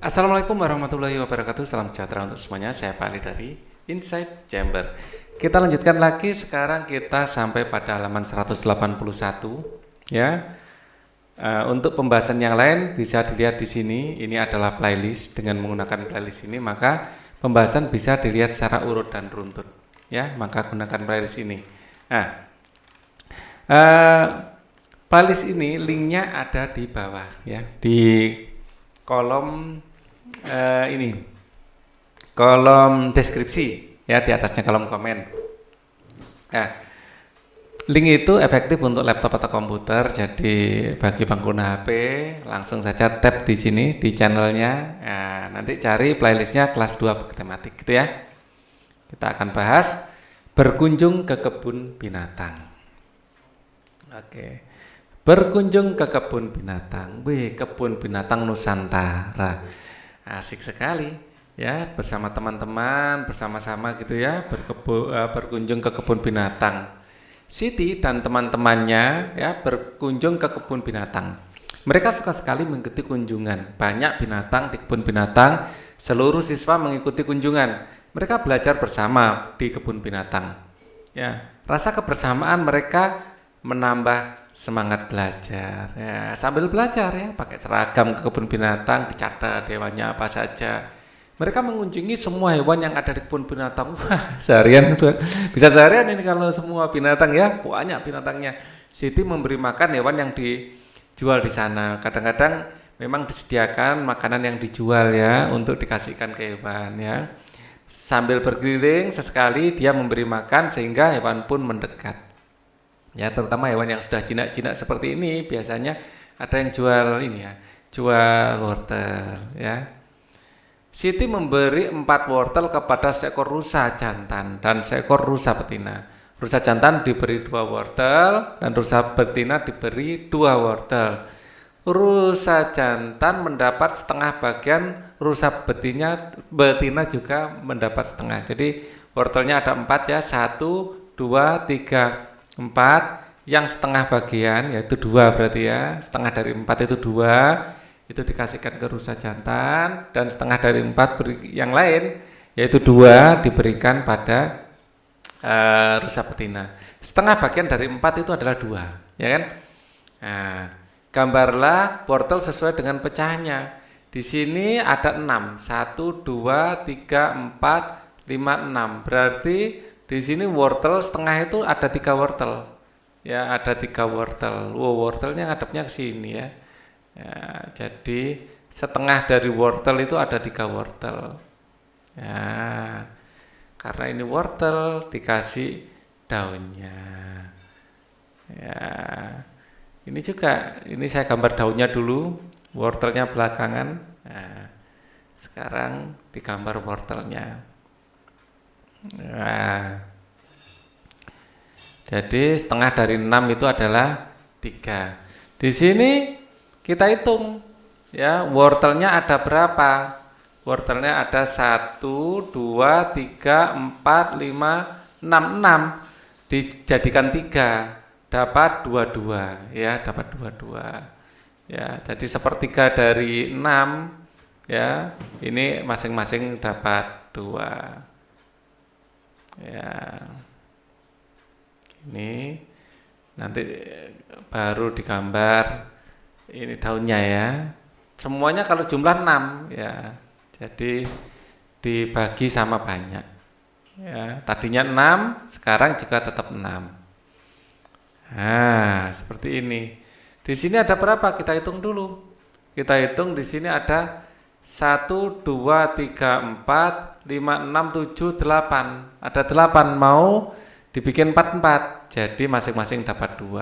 Assalamualaikum warahmatullahi wabarakatuh. Salam sejahtera untuk semuanya. Saya Pak Ali dari Inside Chamber. Kita lanjutkan lagi. Sekarang kita sampai pada halaman 181. Ya. Untuk pembahasan yang lain bisa dilihat di sini. Ini adalah playlist. Dengan menggunakan playlist ini maka pembahasan bisa dilihat secara urut dan runtut. Ya, maka gunakan playlist ini. Nah, playlist ini linknya ada di bawah ya, di kolom ini kolom deskripsi ya, di atasnya kolom komen. Nah, link itu efektif untuk laptop atau komputer. Jadi bagi pengguna HP langsung saja tap di sini di channelnya. Nah, nanti cari playlistnya kelas 2 tematik gitu ya. Kita akan bahas berkunjung ke kebun binatang. Oke. Berkunjung ke kebun binatang. Wih, kebun binatang Nusantara. Asik sekali ya, bersama teman-teman, bersama-sama gitu ya, berkunjung ke kebun binatang. Siti dan teman-temannya ya berkunjung ke kebun binatang. Mereka suka sekali mengikuti kunjungan. Banyak binatang di kebun binatang. Seluruh siswa mengikuti kunjungan. Mereka belajar bersama di kebun binatang. Ya, rasa kebersamaan mereka menambah semangat belajar ya, sambil belajar ya, pakai seragam ke kebun binatang, dicatat hewannya apa saja. Mereka mengunjungi semua hewan yang ada di kebun binatang. Wah, seharian bisa seharian ini kalau semua binatang ya, banyak binatangnya. Siti memberi makan hewan yang dijual di sana. Kadang-kadang memang disediakan makanan yang dijual ya untuk dikasihkan ke hewan ya. Sambil berkeliling sesekali dia memberi makan sehingga hewan pun mendekat. Ya, terutama hewan yang sudah jinak-jinak seperti ini biasanya ada yang jual ini ya, jual wortel ya. Siti memberi 4 wortel kepada seekor rusa jantan dan seekor rusa betina. Rusa jantan diberi 2 wortel dan rusa betina diberi 2 wortel. Rusa jantan mendapat setengah bagian, rusa betina juga mendapat setengah. Jadi wortelnya ada 4 ya, 1, 2, 3, 4, yang setengah bagian yaitu 2 berarti ya, setengah dari 4 itu 2, itu dikasihkan ke rusa jantan, dan setengah dari 4 yang lain yaitu 2 diberikan pada rusa betina. Setengah bagian dari 4 itu adalah 2 ya kan. Nah, gambarlah wortel sesuai dengan pecahannya. Di sini ada 6, 1, 2, 3, 4, 5, 6. Berarti di sini wortel setengah itu ada 3 wortel. Ya, ada 3 wortel. Wow, wortelnya ngadepnya ke sini ya. Ya, jadi setengah dari wortel itu ada 3 wortel. Ya, karena ini wortel dikasih daunnya. Ya, ini juga, ini saya gambar daunnya dulu, wortelnya belakangan. Nah, sekarang digambar wortelnya. Nah, jadi setengah dari 6 itu adalah 3. Di sini kita hitung ya, wortelnya ada berapa? Wortelnya ada 1, 2, 3, 4, 5, 6. 6 dijadikan 3 dapat 22 ya, dapat 22. Ya, jadi sepertiga dari 6 ya, ini masing-masing dapat 2. Ya, ini nanti baru digambar ini daunnya ya. Semuanya kalau jumlah 6 ya, jadi dibagi sama banyak ya. Tadinya 6, sekarang juga tetap 6. Nah, seperti ini. Di sini ada berapa? Kita hitung dulu. Kita hitung di sini ada 1, 2, 3, 4, 5, 6, 7, 8. Ada 8, mau dibikin 4. Jadi masing-masing dapat 2.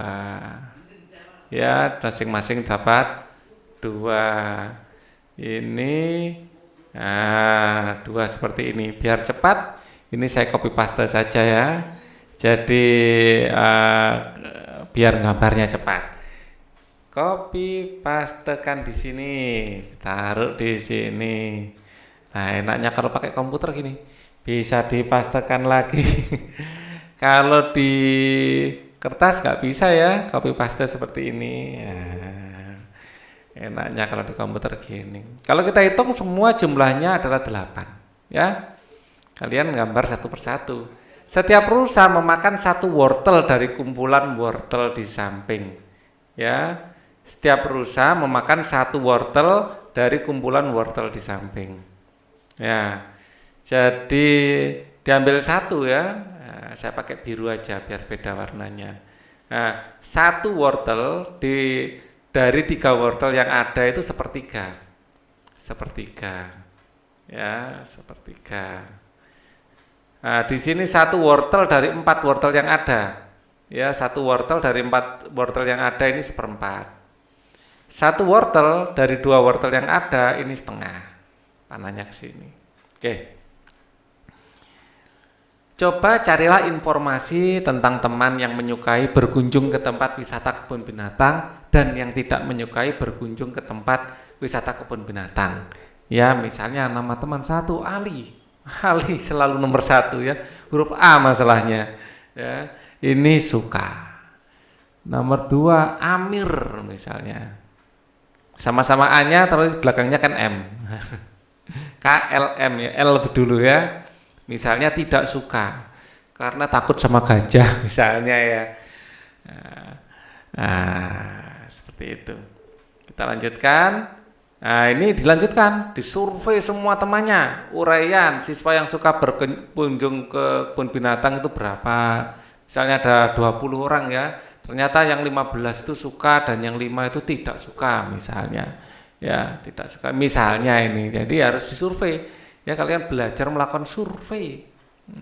Ya, masing-masing dapat 2. Ini 2 seperti ini. Biar cepat, ini saya copy paste saja ya. Jadi biar gambarnya cepat. Copy pastekan di sini, taruh di sini. Nah, enaknya kalau pakai komputer gini, bisa dipastekan lagi. Kalau di kertas nggak bisa ya, copy paste seperti ini. Enaknya kalau di komputer gini. Kalau kita hitung semua jumlahnya adalah 8. Ya. Kalian gambar satu persatu. Setiap rusa memakan satu wortel dari kumpulan wortel di samping. Ya. Setiap rusa memakan satu wortel dari kumpulan wortel di samping. Ya. Jadi diambil satu ya. Nah, saya pakai biru aja biar beda warnanya. Nah, satu wortel dari 3 wortel yang ada itu sepertiga. Ya, sepertiga. Nah, di sini satu wortel dari 4 wortel yang ada. Ya, satu wortel dari 4 wortel yang ada ini seperempat. Satu wortel dari 2 wortel yang ada ini setengah. Panahnya ke sini. Oke. Coba carilah informasi tentang teman yang menyukai berkunjung ke tempat wisata kebun binatang dan yang tidak menyukai berkunjung ke tempat wisata kebun binatang. Ya, misalnya nama teman satu Ali. Ali selalu nomor 1 ya. Huruf A masalahnya. Ya, ini suka. Nomor 2 Amir misalnya. Sama-sama A-nya terus belakangnya kan M. KLM ya, L lebih dulu ya. Misalnya tidak suka karena takut sama gajah misalnya ya. Seperti itu. Kita lanjutkan. Nah, ini dilanjutkan, disurvei semua temannya. Uraian siswa yang suka berkunjung ke kebun binatang itu berapa? Misalnya ada 20 orang ya. Ternyata yang 15 itu suka dan yang 5 itu tidak suka misalnya. Ya, tidak suka. Misalnya ini. Jadi harus disurvei. Ya, kalian belajar melakukan survei.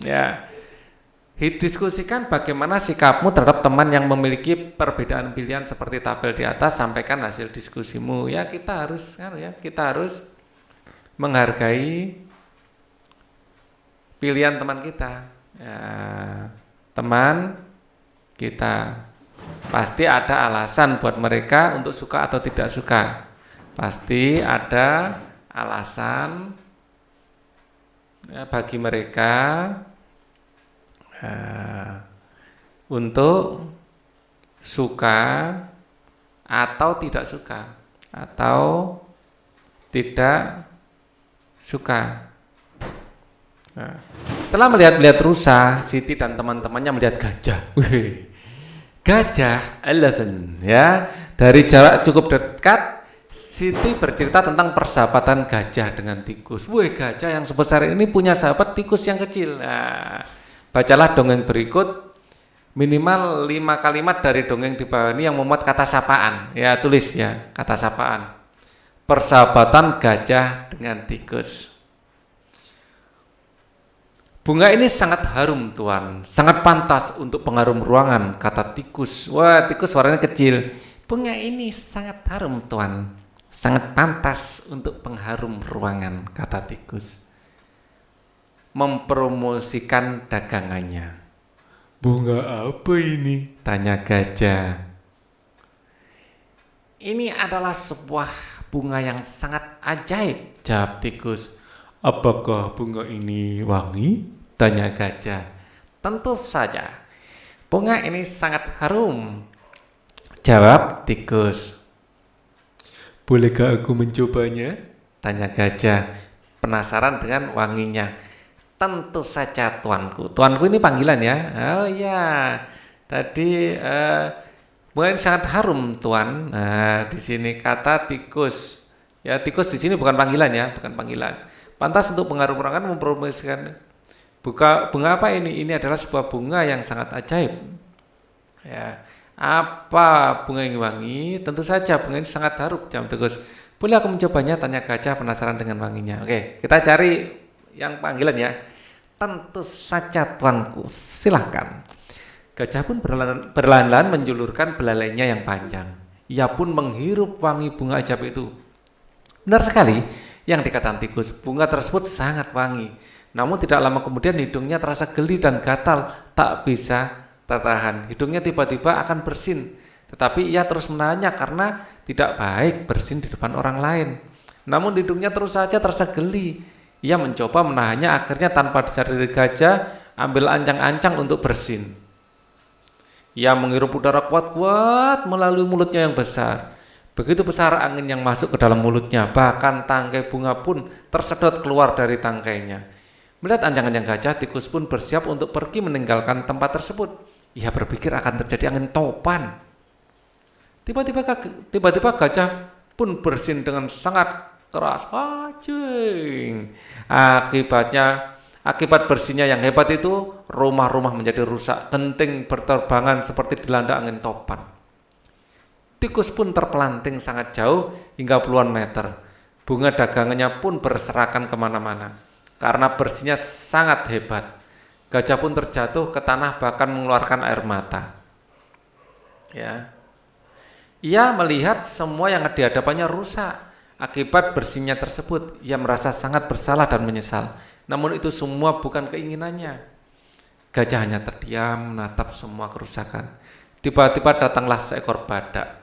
Ya. Diskusikan bagaimana sikapmu terhadap teman yang memiliki perbedaan pilihan seperti tabel di atas. Sampaikan hasil diskusimu. Ya, kita harus menghargai pilihan teman kita. Ya, teman kita pasti ada alasan buat mereka untuk suka atau tidak suka. Pasti ada alasan ya, bagi mereka untuk suka atau tidak suka Nah, setelah melihat rusa, Siti dan teman-temannya melihat gajah. Gajah elephant ya. Dari jarak cukup dekat, Siti bercerita tentang persahabatan gajah dengan tikus. Gajah yang sebesar ini punya sahabat tikus yang kecil. Nah, bacalah dongeng berikut minimal 5 kalimat dari dongeng di bawah ini yang memuat kata sapaan. Ya, tulis ya, kata sapaan. Persahabatan gajah dengan tikus. Bunga ini sangat harum, Tuan. Sangat pantas untuk pengharum ruangan, kata tikus. Wah, tikus suaranya kecil. Bunga ini sangat harum, Tuan. Sangat pantas untuk pengharum ruangan, kata tikus. Mempromosikan dagangannya. Bunga apa ini? Tanya gajah. Ini adalah sebuah bunga yang sangat ajaib, jawab tikus. Apakah bunga ini wangi? Tanya gajah. Tentu saja. Bunga ini sangat harum, jawab tikus. Bolehkah aku mencobanya? Tanya gajah, penasaran dengan wanginya. Tentu saja, tuanku. Tuanku ini panggilan ya. Oh iya. Tadi bunga ini sangat harum, tuan. Nah, di sini kata tikus. Ya, tikus di sini bukan panggilan ya, bukan panggilan. Pantas untuk pengharum ruangan mempromosikan. Bunga apa ini? Ini adalah sebuah bunga yang sangat ajaib. Ya. Apa bunga yang wangi? Tentu saja bunga ini sangat harum, jawab tikus. Boleh aku mencobanya? Tanya gajah penasaran dengan wanginya. Oke, kita cari yang panggilan ya. Tentu saja, tuanku. Silahkan. Gajah pun perlahan-lahan menjulurkan belalainya yang panjang. Ia pun menghirup wangi bunga ajaib itu. Benar sekali yang dikatakan tikus. Bunga tersebut sangat wangi. Namun tidak lama kemudian hidungnya terasa geli dan gatal, tak bisa tertahan. Hidungnya tiba-tiba akan bersin, tetapi ia terus menahannya karena tidak baik bersin di depan orang lain. Namun hidungnya terus saja terasa geli. Ia mencoba menahannya, akhirnya tanpa disadari gajah ambil ancang-ancang untuk bersin. Ia menghirup udara kuat-kuat melalui mulutnya yang besar. Begitu besar angin yang masuk ke dalam mulutnya, bahkan tangkai bunga pun tersedot keluar dari tangkainya. Melihat anjang-anjang gajah, tikus pun bersiap untuk pergi meninggalkan tempat tersebut. Ia berpikir akan terjadi angin topan. Tiba-tiba gajah pun bersin dengan sangat keras. Anjing. Akibat bersinnya yang hebat itu, rumah-rumah menjadi rusak, genting berterbangan seperti dilanda angin topan. Tikus pun terpelanting sangat jauh hingga puluhan meter. Bunga dagangannya pun berserakan kemana-mana. Karena bersihnya sangat hebat. Gajah pun terjatuh ke tanah bahkan mengeluarkan air mata. Ya. Ia melihat semua yang di hadapannya rusak. Akibat bersihnya tersebut, ia merasa sangat bersalah dan menyesal. Namun itu semua bukan keinginannya. Gajah hanya terdiam menatap semua kerusakan. Tiba-tiba datanglah seekor badak.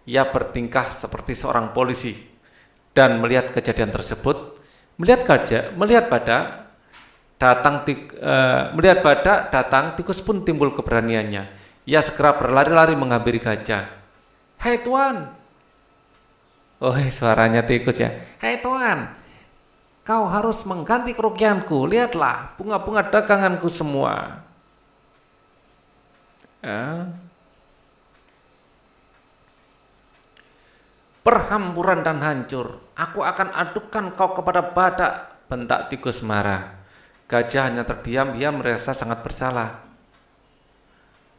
Ia bertingkah seperti seorang polisi dan melihat kejadian tersebut, melihat badak datang, tikus pun timbul keberaniannya. Ia segera berlari-lari menghampiri gajah. "Hai tuan," oh suaranya tikus ya. "Hai tuan, kau harus mengganti kerugianku. Lihatlah bunga-bunga daganganku semua." "Perhamburan dan hancur. Aku akan adukan kau kepada badak," bentak tikus marah. Gajah hanya terdiam, ia merasa sangat bersalah.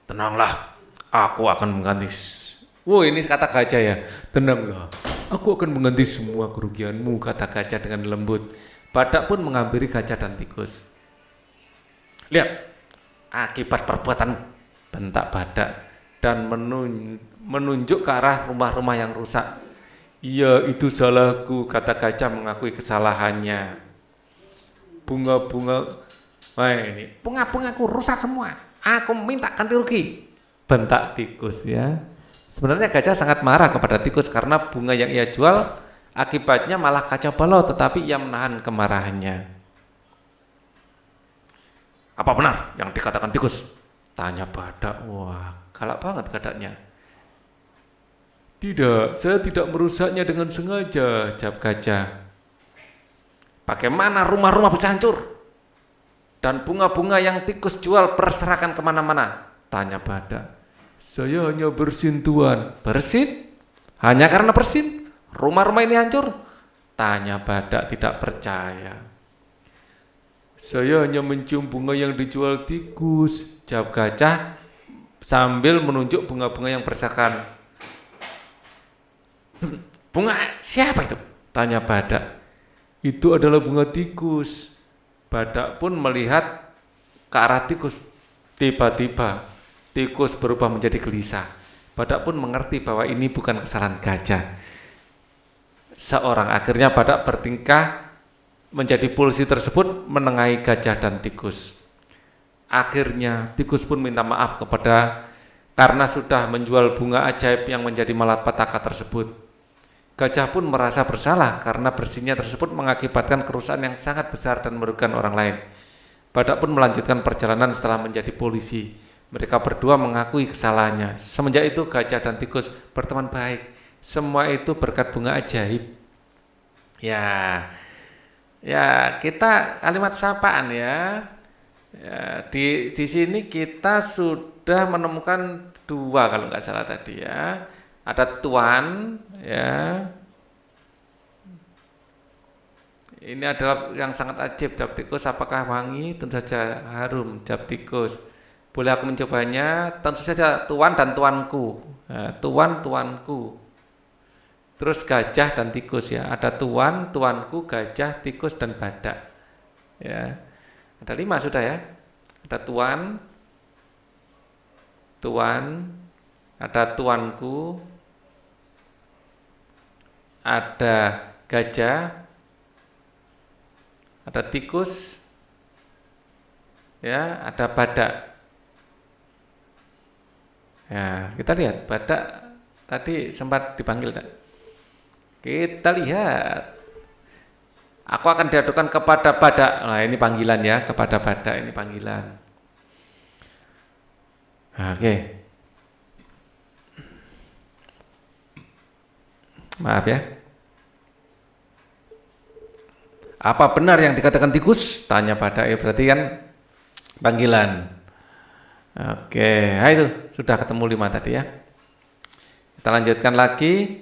"Tenanglah, aku akan mengganti." Ini kata gajah ya. "Tenanglah, aku akan mengganti semua kerugianmu," kata gajah dengan lembut. Badak pun menghampiri gajah dan tikus. "Lihat akibat perbuatan," bentak badak dan menunjuk ke arah rumah-rumah yang rusak. "Iya, itu salahku," kata gajah mengakui kesalahannya. Bunga-bungaku rusak semua. Aku minta ganti rugi," bentak tikus ya. Sebenarnya gajah sangat marah kepada tikus karena bunga yang ia jual akibatnya malah kacau balau, tetapi ia menahan kemarahannya. "Apa benar yang dikatakan tikus?" tanya badak. Wah, galak banget gadaknya. "Tidak, saya tidak merusaknya dengan sengaja," jawab gajah. "Bagaimana rumah-rumah bisa hancur? Dan bunga-bunga yang tikus jual berserakan kemana-mana?" tanya badak. "Saya hanya bersin tuan." "Bersin? Hanya karena bersin rumah-rumah ini hancur?" tanya badak tidak percaya. "Saya hanya mencium bunga yang dijual tikus," jawab gajah sambil menunjuk bunga-bunga yang berserakan. "Bunga siapa itu?" tanya badak. "Itu adalah bunga tikus." Badak pun melihat ke arah tikus. Tiba-tiba tikus berubah menjadi gelisah. Badak pun mengerti bahwa ini bukan kesalahan gajah. Akhirnya badak bertingkah menjadi polisi tersebut menengahi gajah dan tikus. Akhirnya tikus pun minta maaf karena sudah menjual bunga ajaib yang menjadi malapetaka tersebut. Gajah pun merasa bersalah karena bersihnya tersebut mengakibatkan kerusakan yang sangat besar dan merugikan orang lain. Badak pun melanjutkan perjalanan setelah menjadi polisi. Mereka berdua mengakui kesalahannya. Semenjak itu gajah dan tikus berteman baik. Semua itu berkat bunga ajaib. Ya kita kalimat sapaan ya. Di sini kita sudah menemukan dua kalau nggak salah tadi ya. Ada tuan ya. Ini adalah yang sangat ajib, jawab tikus. "Apakah wangi?" "Tentu saja harum," jawab tikus. "Boleh aku mencobanya?" "Tentu saja tuan dan tuanku." Tuan, tuanku. Terus gajah dan tikus ya. Ada tuan, tuanku, gajah, tikus dan badak. Ya. Ada 5 sudah ya. Ada tuan, ada tuanku, ada gajah, ada tikus, ya, ada badak. Ya, kita lihat badak tadi sempat dipanggil tak? Kita lihat. "Aku akan diadukan kepada badak." Nah, ini panggilan ya, kepada badak ini panggilan. Oke. Maaf ya. Apa benar yang dikatakan tikus? Tanya Badai, berarti kan panggilan. Oke, nah itu sudah ketemu 5 tadi ya. Kita lanjutkan lagi.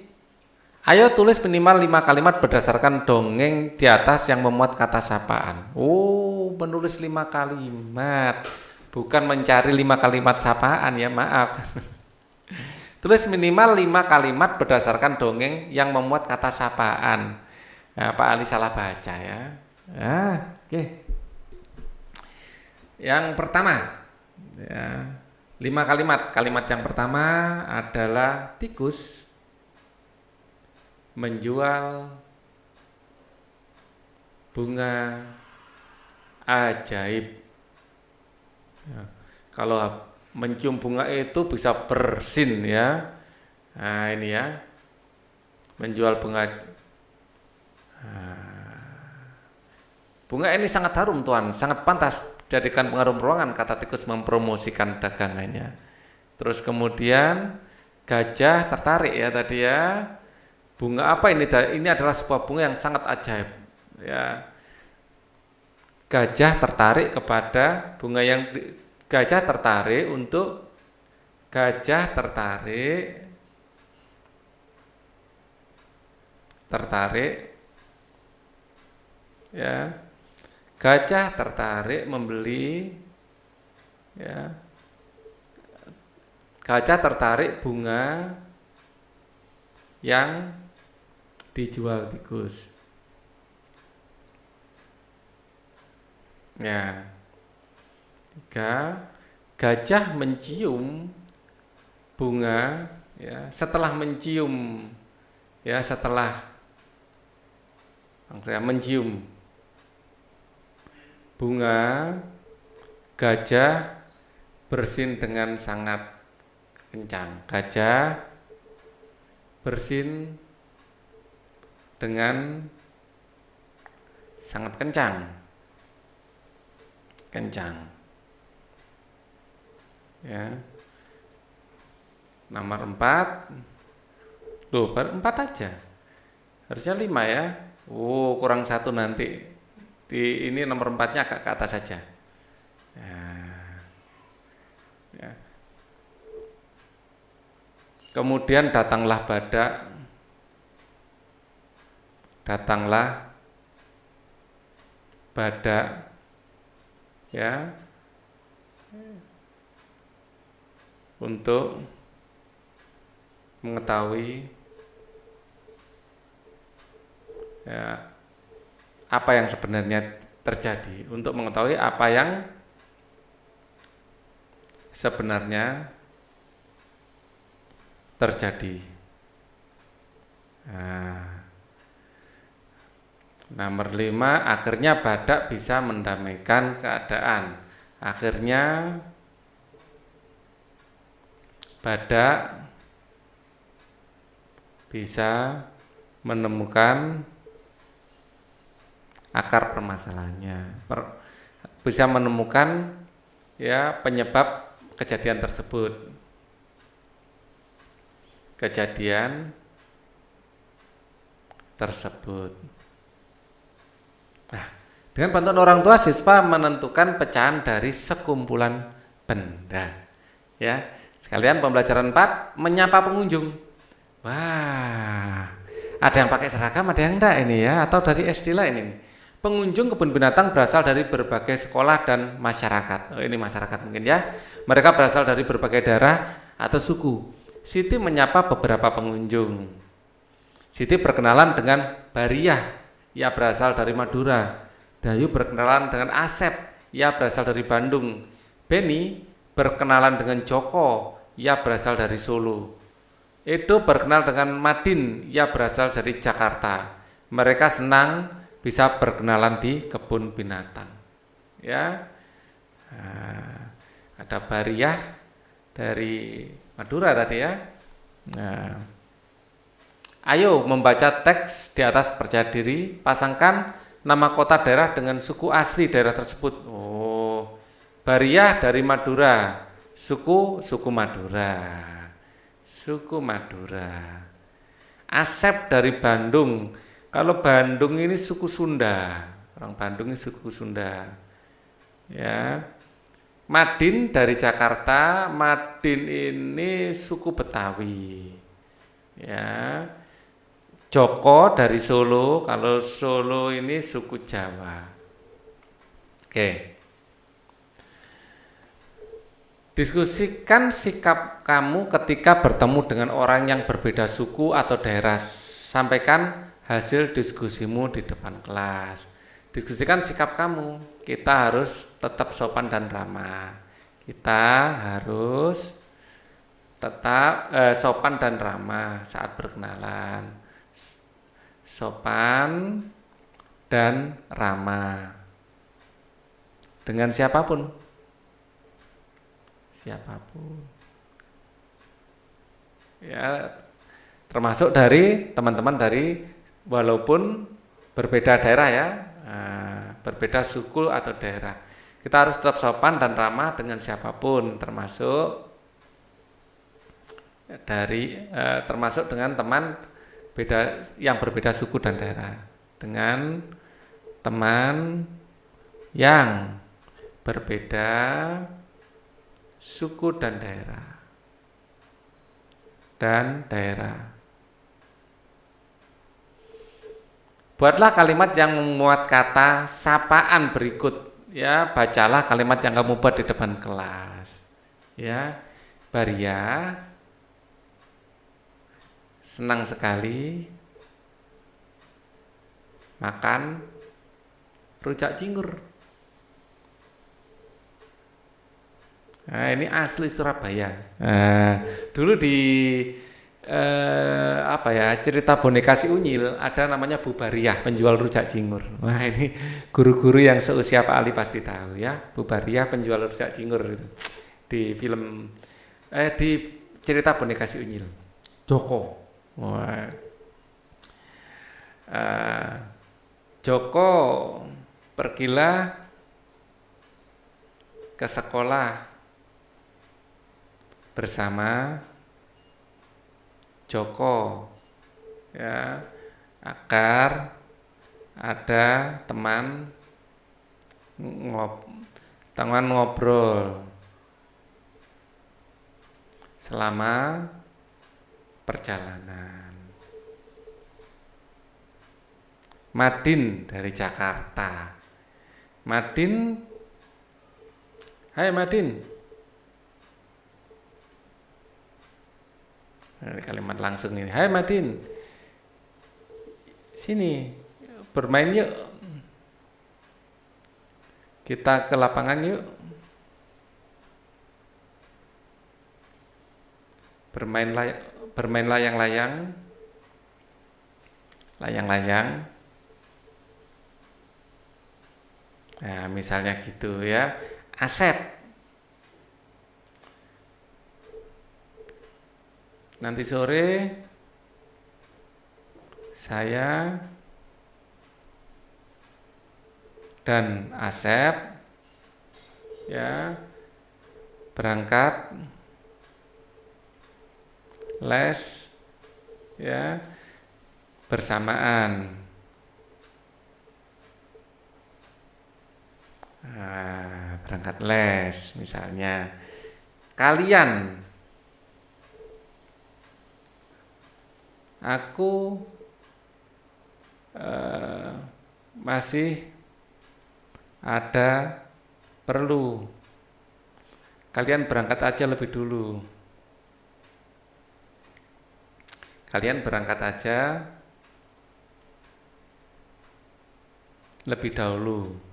Ayo tulis minimal 5 kalimat berdasarkan dongeng di atas yang memuat kata sapaan. Oh, menulis 5 kalimat. Bukan mencari 5 kalimat sapaan ya, maaf. Tulis minimal 5 kalimat berdasarkan dongeng yang memuat kata sapaan. Nah, Pak Ali salah baca ya. Oke. Yang pertama, ya, 5 kalimat. Kalimat yang pertama adalah tikus menjual bunga ajaib. Ya, kalau mencium bunga itu bisa bersin ya. Nah ini ya, menjual bunga. Bunga ini sangat harum Tuan, sangat pantas jadikan pengharum ruangan, kata tikus mempromosikan dagangannya. Terus kemudian gajah tertarik ya tadi ya. Bunga apa ini? Ini adalah sebuah bunga yang sangat ajaib. Ya. Gajah tertarik kepada bunga yang gajah tertarik ya. Gajah tertarik membeli ya. Gajah tertarik bunga yang dijual tikus. Ya. 3. Gajah mencium bunga ya, setelah mencium ya, mencium bunga, gajah bersin dengan sangat kencang. Gajah bersin dengan sangat kencang. Ya. Nomor 4. Loh, baru 4 aja. Harusnya 5 ya. Oh, kurang 1 nanti. Ini nomor 4-nya agak ke atas saja. Ya. Kemudian datanglah badak ya, untuk mengetahui ya, apa yang sebenarnya terjadi, untuk mengetahui apa yang sebenarnya terjadi. Nomor 5, akhirnya badak bisa mendamaikan keadaan. Akhirnya badak bisa menemukan akar permasalahannya, bisa menemukan ya penyebab kejadian tersebut. Nah, dengan bantuan orang tua, siswa menentukan pecahan dari sekumpulan benda. Ya, sekalian pembelajaran 4, menyapa pengunjung. Wah, ada yang pakai seragam, ada yang enggak ini ya, atau dari SD lah ini. Pengunjung kebun binatang berasal dari berbagai sekolah dan masyarakat. Oh, ini masyarakat mungkin ya. Mereka berasal dari berbagai daerah atau suku. Siti menyapa beberapa pengunjung. Siti berkenalan dengan Bariah. Ia berasal dari Madura. Dayu berkenalan dengan Asep. Ia berasal dari Bandung. Beni berkenalan dengan Joko. Ia berasal dari Solo. Edo berkenal dengan Madin. Ia berasal dari Jakarta. Mereka senang bisa berkenalan di kebun binatang. Ya, ada Bariah dari Madura tadi ya. Nah, ayo membaca teks di atas, percaya diri. Pasangkan nama kota daerah dengan suku asli daerah tersebut. Oh, Bariah dari Madura. Suku Madura. Asep dari Bandung. Kalau Bandung ini suku Sunda. Orang Bandung ini suku Sunda. Ya. Madin dari Jakarta. Madin ini suku Betawi. Ya. Joko dari Solo. Kalau Solo ini suku Jawa. Oke. Diskusikan sikap kamu ketika bertemu dengan orang yang berbeda suku atau daerah. Sampaikan hasil diskusimu di depan kelas. Diskusikan sikap kamu. Kita harus tetap sopan dan ramah. Kita harus tetap sopan dan ramah saat berkenalan. Sopan dan ramah dengan siapapun. Ya, termasuk dari teman-teman dari walaupun berbeda daerah ya, berbeda suku atau daerah, kita harus tetap sopan dan ramah dengan siapapun, termasuk dengan teman yang berbeda suku dan daerah, dengan teman yang berbeda suku dan daerah. Buatlah kalimat yang memuat kata sapaan berikut. Ya, bacalah kalimat yang kamu buat di depan kelas. Ya, Baria senang sekali makan rujak cingur. Nah, ini asli Surabaya. Dulu di cerita boneka si Unyil ada namanya Bu Bariah, penjual rujak cingur. Wah, ini guru-guru yang seusia Pak Ali pasti tahu ya. Bu Bariah penjual rujak cingur itu. Di film di cerita boneka si Unyil. Joko. Wah. Joko pergilah ke sekolah bersama Joko ya, agar ada teman ngobrol selama perjalanan. Madin dari Jakarta. Madin, hai Madin. Kalimat langsung ini. Hai Madin, sini bermain yuk. Kita ke lapangan yuk. Bermain layang-layang. Nah, misalnya gitu ya. Asep, nanti sore saya dan Asep ya berangkat les ya bersamaan. Berangkat les misalnya. Kalian, aku masih ada perlu. Kalian berangkat aja lebih dulu. Kalian berangkat aja lebih dahulu.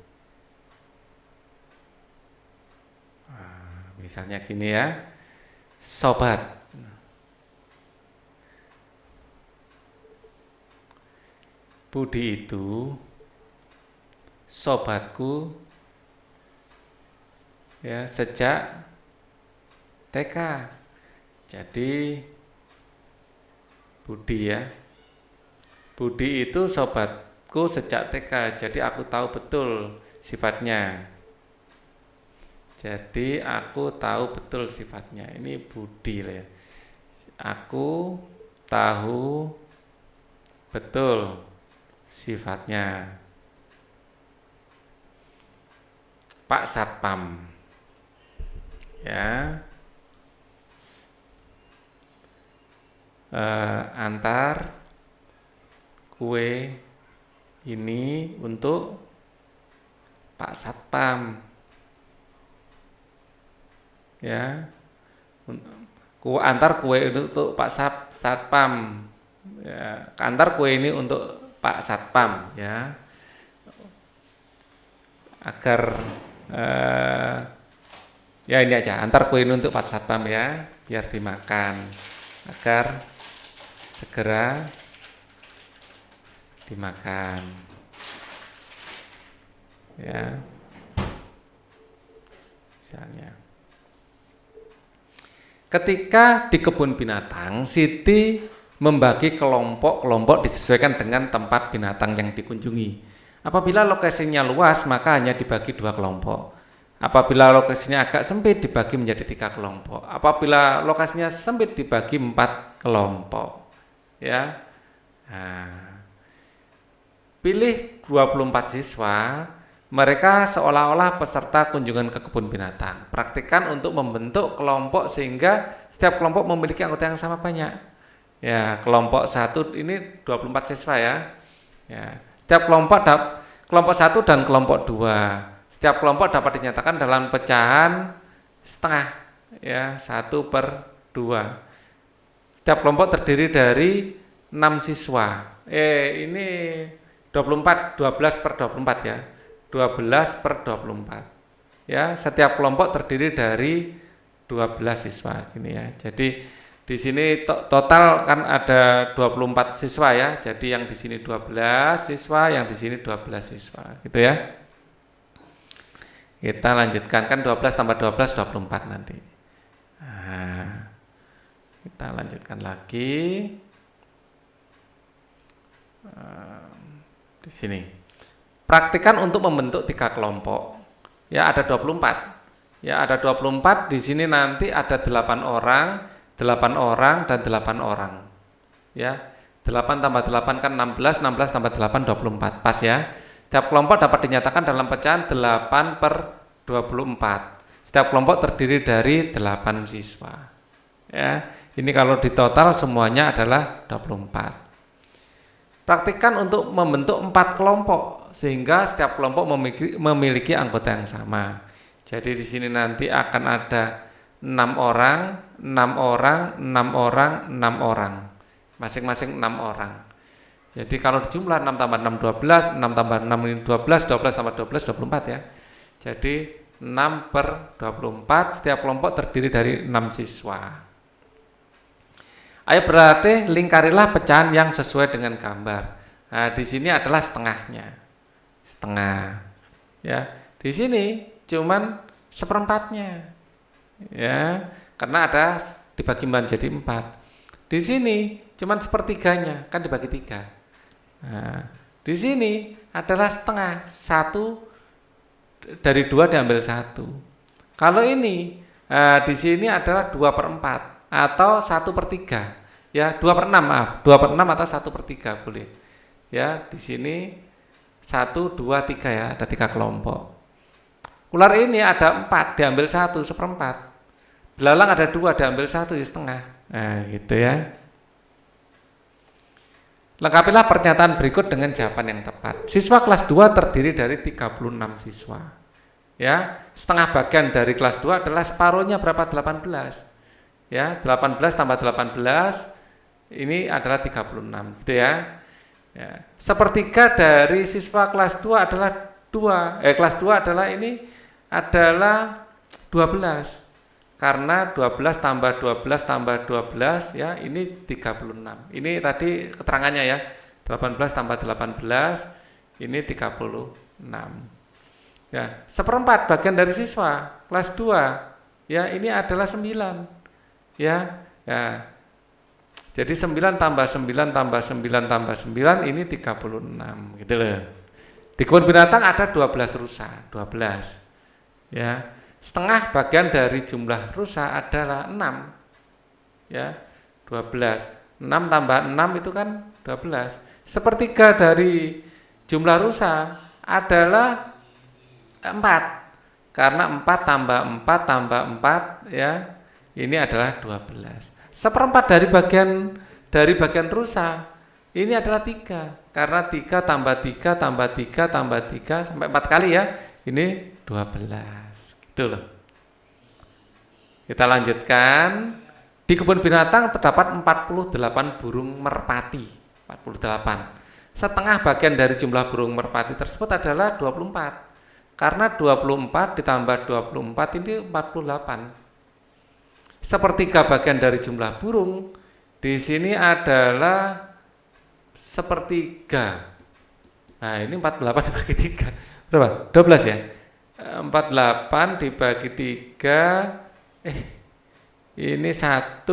Misalnya gini ya, sobat. Budi itu sobatku ya sejak TK. Jadi Budi ya. Budi itu sobatku sejak TK. Jadi aku tahu betul sifatnya. Ini Budi lah ya. Aku tahu Betul, sifatnya. Pak Satpam. Ya. Antar kue ini untuk Pak Satpam. Ya. Antar kue ini untuk Pak Satpam. Ya, antar kue ini untuk Pak Satpam, ya. Agar ya ini aja, antar kue ini untuk Pak Satpam ya, biar dimakan, agar segera dimakan, ya, misalnya. Ketika di kebun binatang, Siti membagi kelompok-kelompok disesuaikan dengan tempat binatang yang dikunjungi. Apabila lokasinya luas, maka hanya dibagi 2 kelompok. Apabila lokasinya agak sempit, dibagi menjadi 3 kelompok. Apabila lokasinya sempit, dibagi 4 kelompok. Ya. Nah, pilih 24 siswa, mereka seolah-olah peserta kunjungan ke kebun binatang. Praktikkan untuk membentuk kelompok sehingga setiap kelompok memiliki anggota yang sama banyak. Ya, kelompok 1 ini 24 siswa ya. Ya. Setiap kelompok 1 dan kelompok 2. Setiap kelompok dapat dinyatakan dalam pecahan setengah, ya, 1/2. Setiap kelompok terdiri dari 6 siswa. Ini 12/24 ya. 12/24. Ya, setiap kelompok terdiri dari 12 siswa gini ya. Jadi di sini total kan ada 24 siswa ya. Jadi yang di sini 12 siswa, yang di sini 12 siswa, gitu ya. Kita lanjutkan, kan 12 tambah 12 24 nanti. Nah, kita lanjutkan lagi. Di sini. Praktikan untuk membentuk 3 kelompok. Ya, ada 24. Ya, ada 24, di sini nanti ada 8 orang. 8 orang dan 8 orang. Ya. 8 tambah 8 kan 16, 16 tambah 8 24. Pas ya. Setiap kelompok dapat dinyatakan dalam pecahan 8/24. Setiap kelompok terdiri dari 8 siswa. Ya. Ini kalau ditotal semuanya adalah 24. Praktikkan untuk membentuk 4 kelompok sehingga setiap kelompok memiliki anggota yang sama. Jadi di sini nanti akan ada 6 orang, 6 orang, 6 orang, 6 orang. Masing-masing 6 orang. Jadi kalau dijumlah 6 tambah 6 12, 6 tambah 6 ini 12, 12 tambah 12 24 ya. Jadi 6/24, setiap kelompok terdiri dari 6 siswa. Ayo berarti lingkarilah pecahan yang sesuai dengan gambar. Nah, di sini adalah setengahnya. Setengah. Ya, di sini cuman 1/4-nya. Ya, karena ada dibagi menjadi 4. Di sini cuman 1/3-nya, kan dibagi 3. Nah, di sini adalah setengah, 1 dari 2 diambil 1. Kalau ini di sini adalah 2/4 atau 1/3. Ya, 2/6 maaf, 2/6 atau 1/3 boleh. Ya, di sini 1, 2, 3 ya, ada 3 kelompok. Ular ini ada 4, diambil 1, 1/4. Belalang ada 2, diambil 1, ya setengah. Nah, gitu ya. Lengkapilah pernyataan berikut dengan jawaban yang tepat. Siswa kelas 2 terdiri dari 36 siswa. Ya, setengah bagian dari kelas 2 adalah separuhnya berapa? 18. Ya, 18 tambah 18 ini adalah 36, gitu ya. Ya, sepertiga dari siswa kelas 2 adalah kelas 2 adalah ini adalah 12. Karena 12 tambah 12 tambah 12 ya, ini 36. Ini tadi keterangannya ya. 18 tambah 18 ini 36. Ya, 1/4 bagian dari siswa kelas 2. Ya, ini adalah 9. Ya. Ya. Jadi 9 tambah 9 tambah 9 tambah 9 ini 36 gitu loh. Di kebun binatang ada 12 rusa, 12. Ya. Setengah bagian dari jumlah rusa adalah 6. Ya, 12. 6 tambah 6 itu kan 12. Sepertiga dari jumlah rusa adalah 4. Karena 4 tambah 4 tambah 4 ya, ini adalah 12. Seperempat dari bagian rusa ini adalah 3. Karena 3 tambah 3 tambah 3 tambah 3 sampai 4 kali ya. Ini 12. Gitu loh. Kita lanjutkan. Di kebun binatang terdapat 48 burung merpati. 48. Setengah bagian dari jumlah burung merpati tersebut adalah 24. Karena 24 ditambah 24 ini 48. Sepertiga bagian dari jumlah burung di sini adalah sepertiga. Nah, ini 48 dibagi 3. Berapa? 12 ya? 48 dibagi 3. Ini 1,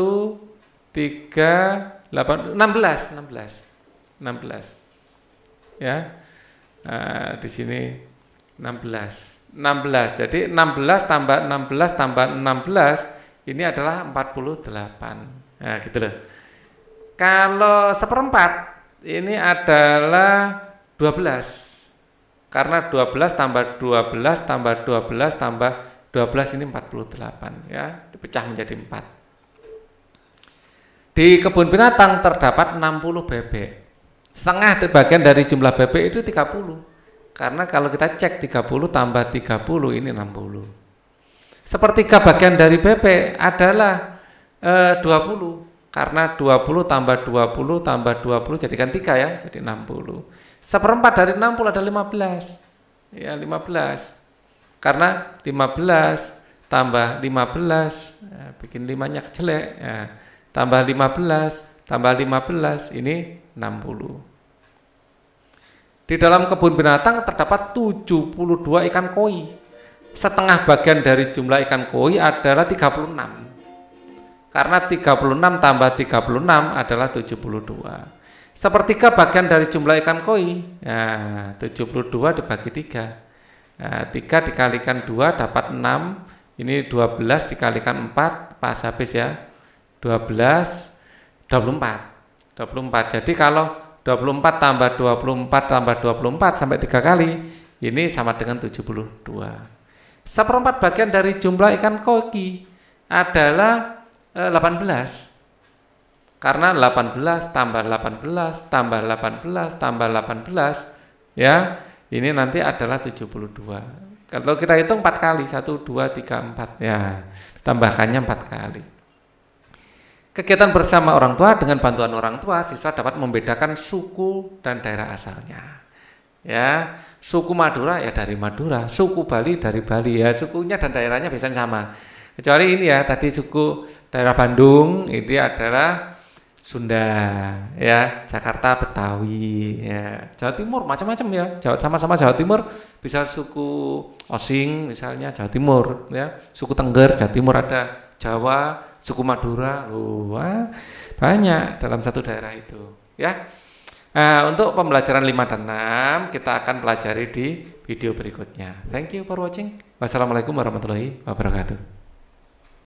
3, 8, 16. Ya. Nah, di sini 16. Jadi 16 tambah 16 tambah 16 ini adalah 48. Nah, gitu loh. Kalau seperempat ini adalah 12. Karena 12 tambah 12 tambah 12 tambah 12 ini 48 ya, dipecah menjadi 4. Di kebun binatang terdapat 60 bebek. Setengah bagian dari jumlah bebek itu 30. Karena kalau kita cek 30 tambah 30 ini 60. Sepertiga bagian dari bebek adalah 20. Karena 20 tambah 20 tambah 20 jadikan 3 ya, jadi 60. Seperempat dari 60 ada 15. Ya, 15. Karena 15 tambah 15 ya, bikin 5-nya jelek ya. Tambah 15 ini 60. Di dalam kebun binatang terdapat 72 ikan koi. Setengah bagian dari jumlah ikan koi adalah 36. Karena 36 tambah 36 adalah 72. Sepertiga bagian dari jumlah ikan koi, ya, 72 dibagi 3. Nah, 3 dikalikan 2 dapat 6. Ini 12 dikalikan 4, pas habis ya. 24. Jadi kalau 24 tambah 24 tambah 24 sampai 3 kali, ini sama dengan 72. Seperempat bagian dari jumlah ikan koi adalah 18. Karena 18 tambah 18 tambah 18 tambah 18 ya, ini nanti adalah 72. Kalau kita hitung 4 kali, 1, 2, 3, 4 ya, tambahkannya 4 kali. Kegiatan bersama orang tua, dengan bantuan orang tua, siswa dapat membedakan suku dan daerah asalnya. Ya, suku Madura ya dari Madura, suku Bali dari Bali ya, sukunya dan daerahnya biasanya sama. Kecuali ini ya, tadi suku daerah Bandung ini adalah Sunda, ya, Jakarta Betawi, ya, Jawa Timur macam-macam ya, sama-sama Jawa Timur bisa suku Osing misalnya Jawa Timur, ya, suku Tengger Jawa Timur ada, Jawa, suku Madura, wah, banyak dalam satu daerah itu, ya. Nah, untuk pembelajaran 5 dan 6 kita akan pelajari di video berikutnya. Thank you for watching. Wassalamualaikum warahmatullahi wabarakatuh.